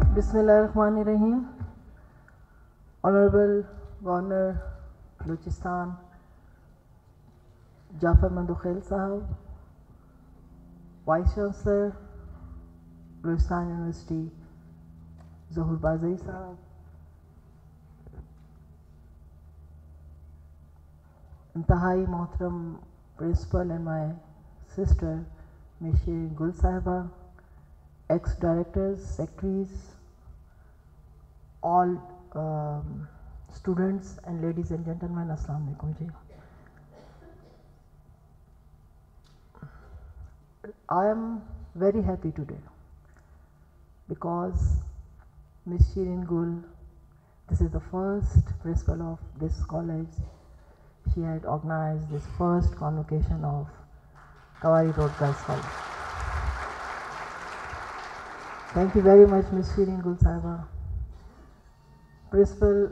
Bismillahirrahmanirrahim. Honorable Governor Balochistan Jafar Mandukhail Sahab, Vice Chancellor Balochistan University Zohur Bazai Sahab, Intahai Mohtaram Principal and my sister Ms. Shirin Gul Sahiba, ex-directors, secretaries, all students and ladies and gentlemen, Assalamu alaikum ji. I am very happy today because Ms. Shirin Gul, this is the first principal of this college. She had organized this first convocation of Kawari Road Girls College. Thank you very much, Ms. Shirin Gul Sahiba. Principal,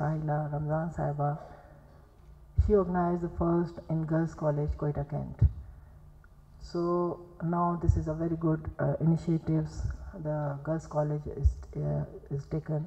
Rahila Ramzan Sahiba, she organized the first in Girls College, Quetta Kent. So now this is a very good initiatives. The Girls College is taken,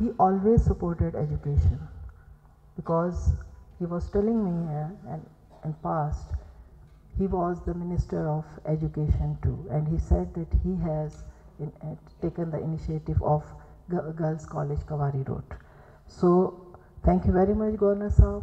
He always supported education because he was telling me here and in past he was the Minister of Education too, and he said that he has taken the initiative of Girls College Kawari Road. So thank you very much Governor Sahab.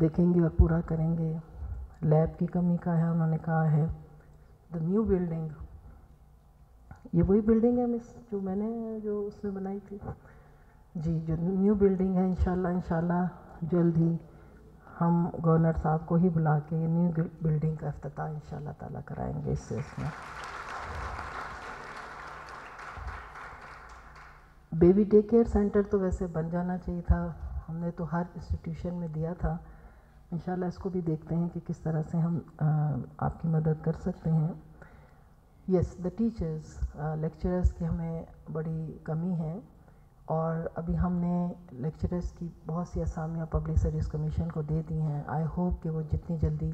دیکھیں گے اور پورا کریں گے. Lab کی کمی کا ہے, انہوں نے کہا ہے. دا نیو بلڈنگ, یہ وہی بلڈنگ ہے مس جو میں نے جو اس میں بنائی تھی جی, جو نیو بلڈنگ ہے انشاءاللہ جلد ہی ہم گورنر صاحب کو ہی بلا کے یہ نیو بلڈنگ کا افتتاح انشاءاللہ تعالیٰ کرائیں گے. اس میں بیبی ڈے کیئر سینٹر تو ویسے بن جانا چاہیے تھا, ہم نے تو ہر انسٹیٹیوشن میں دیا تھا. انشاءاللہ اس کو بھی دیکھتے ہیں کہ کس طرح سے ہم آپ کی مدد کر سکتے ہیں. یس, دا ٹیچرز, لیکچررز کی ہمیں بڑی کمی ہے, اور ابھی ہم نے لیکچررز کی بہت سی اسامیاں پبلک سروس کمیشن کو دے دی ہیں. آئی ہوپ کہ وہ جتنی جلدی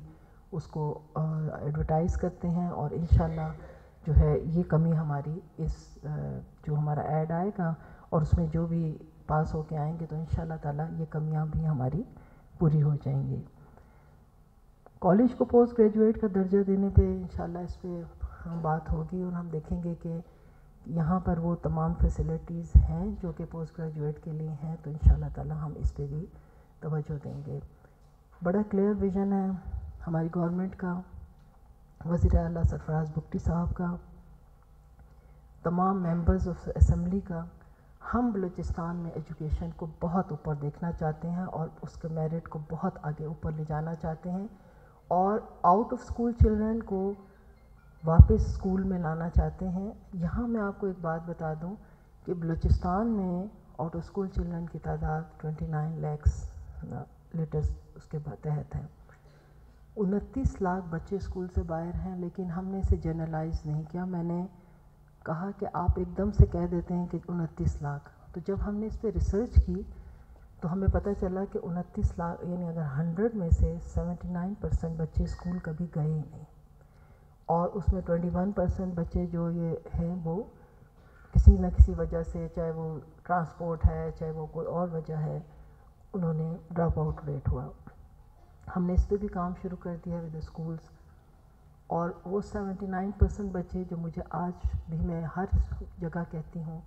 اس کو ایڈورٹائز کرتے ہیں, اور انشاءاللہ جو ہے یہ کمی ہماری اس جو ہمارا ایڈ آئے گا اور اس میں جو بھی پاس ہو کے آئیں گے تو انشاءاللہ تعالیٰ یہ کمیاں بھی ہماری پوری ہو جائیں گی. کالج کو پوسٹ گریجویٹ کا درجہ دینے پہ انشاءاللہ اس پہ بات ہوگی, اور ہم دیکھیں گے کہ یہاں پر وہ تمام فیسلٹیز ہیں جو کہ پوسٹ گریجویٹ کے لیے ہیں, تو انشاءاللہ تعالیٰ ہم اس پہ بھی توجہ دیں گے. بڑا کلیئر ویژن ہے ہماری گورنمنٹ کا, وزیر اعلیٰ سرفراز بگٹی صاحب کا, تمام ممبرز آف اسمبلی کا. ہم بلوچستان میں ایجوکیشن کو بہت اوپر دیکھنا چاہتے ہیں اور اس کے میرٹ کو بہت آگے اوپر لے جانا چاہتے ہیں, اور آؤٹ آف اسکول چلڈرن کو واپس اسکول میں لانا چاہتے ہیں. یہاں میں آپ کو ایک بات بتا دوں کہ بلوچستان میں آؤٹ آف اسکول چلڈرن کی تعداد 29 لاکھ لیٹسٹ اس کے تحت ہے. 29 لاکھ بچے اسکول سے باہر ہیں, لیکن ہم نے اسے جنرلائز نہیں کیا. میں نے کہا کہ آپ ایک دم سے کہہ دیتے ہیں کہ 29 لاکھ, تو جب ہم نے اس پہ ریسرچ کی تو ہمیں پتہ چلا کہ 29 لاکھ یعنی اگر 100 میں سے 79% بچے اسکول کبھی گئے ہی نہیں, اور اس میں 21% بچے جو یہ ہیں وہ کسی نہ کسی وجہ سے, چاہے وہ ٹرانسپورٹ ہے چاہے وہ کوئی اور وجہ ہے, انہوں نے ڈراپ آؤٹ ریٹ ہوا. ہم نے اس پہ بھی کام شروع کر دیا ود اسکولس, اور وہ 79% بچے جو مجھے آج بھی میں ہر جگہ کہتی ہوں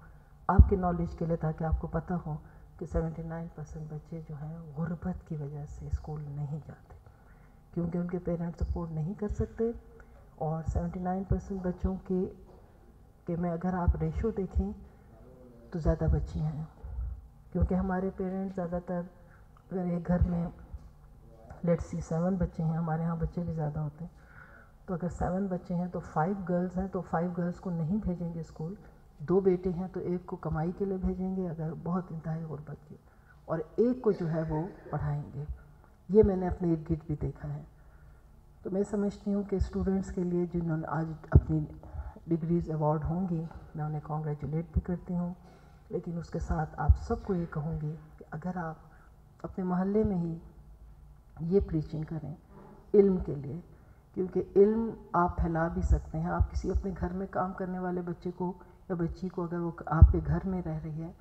آپ کے نالج کے لیے تاکہ آپ کو پتہ ہو کہ 79% بچے جو ہیں غربت کی وجہ سے اسکول نہیں جاتے کیونکہ ان کے پیرنٹس سپورٹ نہیں کر سکتے. اور 79% بچوں کہ میں اگر آپ ریشو دیکھیں تو زیادہ بچی ہیں, کیونکہ ہمارے پیرنٹس زیادہ تر اگر ایک گھر میں لیٹس سی 7 بچے ہیں, ہمارے ہاں بچے بھی زیادہ ہوتے ہیں, تو اگر 7 بچے ہیں تو 5 گرلز ہیں تو 5 گرلز کو نہیں بھیجیں گے اسکول. 2 بیٹے ہیں تو ایک کو کمائی کے لیے بھیجیں گے اگر بہت انتہائی غربت کی, اور ایک کو جو ہے وہ پڑھائیں گے. یہ میں نے اپنے ارد گرد بھی دیکھا ہے. تو میں سمجھتی ہوں کہ اسٹوڈنٹس کے لیے جنہوں نے آج اپنی ڈگریز ایوارڈ ہوں گی, میں انہیں کانگریچولیٹ بھی کرتی ہوں, لیکن اس کے ساتھ آپ سب کو یہ کہوں گی کہ اگر آپ اپنے محلے میں ہی یہ پریچنگ کریں علم کے لیے, کیونکہ علم آپ پھیلا بھی سکتے ہیں. آپ کسی اپنے گھر میں کام کرنے والے بچے کو یا بچی کو اگر وہ آپ کے گھر میں رہ رہی ہے,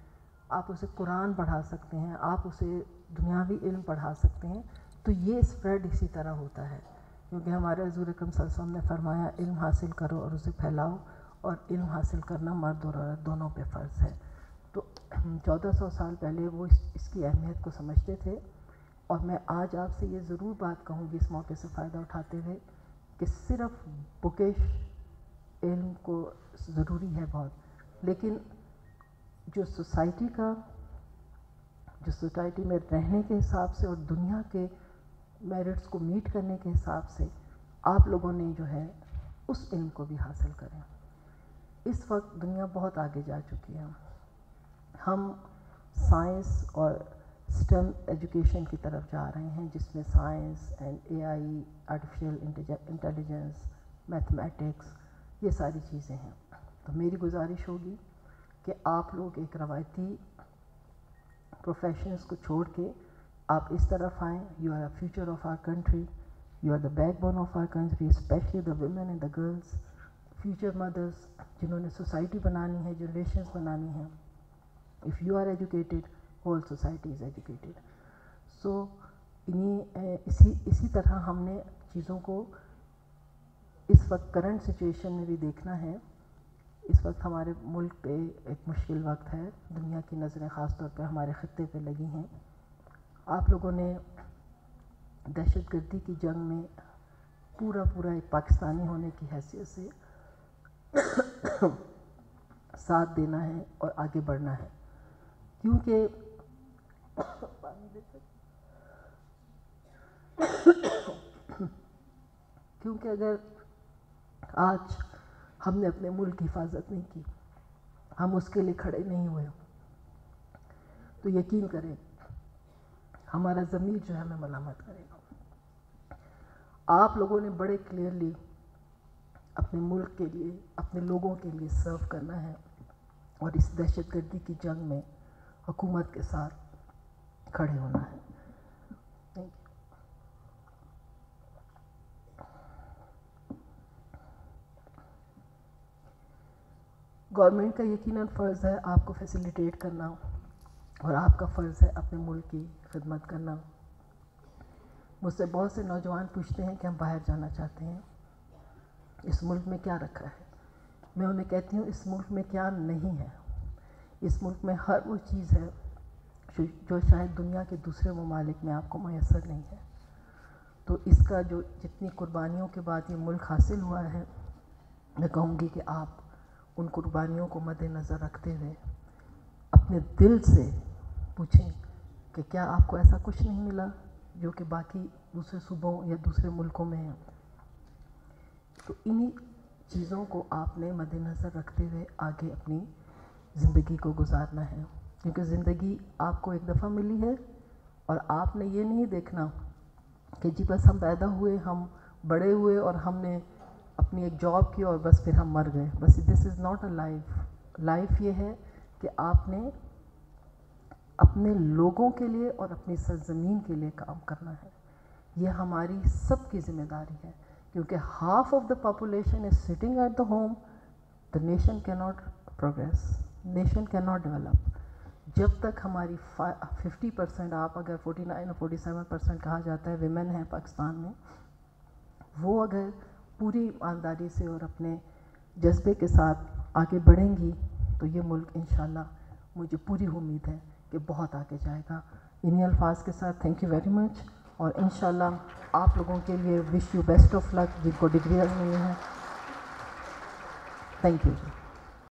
آپ اسے قرآن پڑھا سکتے ہیں, آپ اسے دنیاوی علم پڑھا سکتے ہیں. تو یہ اسپریڈ اسی طرح ہوتا ہے, کیونکہ ہمارے حضور اکرم صلی اللہ علیہ وسلم نے فرمایا علم حاصل کرو اور اسے پھیلاؤ, اور علم حاصل کرنا مرد اور عورت دونوں پہ فرض ہے. تو 1400 سال پہلے وہ اس کی اہمیت کو سمجھتے تھے, اور میں آج آپ سے یہ ضرور بات کہوں گی اس موقع سے فائدہ اٹھاتے ہوئے کہ صرف بکش علم کو ضروری ہے بہت, لیکن جو سوسائٹی میں رہنے کے حساب سے اور دنیا کے میرٹس کو میٹ کرنے کے حساب سے آپ لوگوں نے جو ہے اس علم کو بھی حاصل کریں. اس وقت دنیا بہت آگے جا چکی ہے, ہم سائنس اور اسٹیم ایجوکیشن کی طرف جا رہے ہیں, جس میں science and a I, artificial intelligence, mathematics, یہ ساری چیزیں ہیں. تو میری گزارش ہوگی کہ آپ لوگ ایک روایتی پروفیشنز کو چھوڑ کے آپ اس طرف آئیں. You are a future of our country, you are the backbone of our country, especially the women and the girls, future mothers جنہوں نے سوسائٹی بنانی ہے, جنریشنز بنانی ہیں. If you are educated, whole society is educated. So اسی طرح ہم نے چیزوں کو اس وقت کرنٹ سچویشن میں بھی دیکھنا ہے. اس وقت ہمارے ملک پہ ایک مشکل وقت ہے, دنیا کی نظریں خاص طور پہ ہمارے خطے پہ لگی ہیں. آپ لوگوں نے دہشت گردی کی جنگ میں پورا ایک پاکستانی ہونے کی حیثیت سے ساتھ دینا ہے اور آگے بڑھنا ہے، کیونکہ اگر آج ہم نے اپنے ملک کی حفاظت نہیں کی، ہم اس کے لیے کھڑے نہیں ہوئے، تو یقین کریں ہمارا ضمیر جو ہے ہمیں ملامت کرے گا۔ آپ لوگوں نے بڑے کلیئرلی اپنے ملک کے لیے، اپنے لوگوں کے لیے سرو کرنا ہے اور اس دہشت گردی کی جنگ میں حکومت کے ساتھ کھڑے ہونا ہے۔ Thank you. گورنمنٹ کا یقیناً فرض ہے آپ کو فیسیلیٹیٹ کرنا، اور آپ کا فرض ہے اپنے ملک کی خدمت کرنا۔ مجھ سے بہت سے نوجوان پوچھتے ہیں کہ ہم باہر جانا چاہتے ہیں، اس ملک میں کیا رکھا ہے؟ میں انہیں کہتی ہوں اس ملک میں کیا نہیں ہے۔ اس ملک میں ہر وہ چیز ہے جو شاید دنیا کے دوسرے ممالک میں آپ کو میسر نہیں ہے۔ تو اس کا جو جتنی قربانیوں کے بعد یہ ملک حاصل ہوا ہے، میں کہوں گی کہ آپ ان قربانیوں کو مد نظر رکھتے ہوئے اپنے دل سے پوچھیں کہ کیا آپ کو ایسا کچھ نہیں ملا جو کہ باقی دوسرے صوبوں یا دوسرے ملکوں میں ہے؟ تو انہی چیزوں کو آپ نے مد نظر رکھتے ہوئے آگے اپنی زندگی کو گزارنا ہے، کیونکہ زندگی آپ کو ایک دفعہ ملی ہے، اور آپ نے یہ نہیں دیکھنا کہ جی بس ہم پیدا ہوئے، ہم بڑے ہوئے اور ہم نے اپنی ایک جاب کی اور بس پھر ہم مر گئے۔ بس this is not a life. Life یہ ہے کہ آپ نے اپنے لوگوں کے لیے اور اپنی سرزمین کے لیے کام کرنا ہے۔ یہ ہماری سب کی ذمہ داری ہے، کیونکہ half of the population is sitting at the home, the nation کی ناٹ پروگریس، نیشن کی ناٹ ڈیولپ۔ جب تک ہماری 50%، آپ اگر 49 اور 47% کہا جاتا ہے ویمن ہیں پاکستان میں، وہ اگر پوری ایمانداری سے اور اپنے جذبے کے ساتھ آگے بڑھیں گی تو یہ ملک انشاءاللہ مجھے پوری امید ہے کہ بہت آگے جائے گا۔ انہی الفاظ کے ساتھ تھینک یو ویری مچ، اور انشاءاللہ آپ لوگوں کے لیے wish you best of luck جن کو ڈگریاں ملی ہیں۔ Thank you G.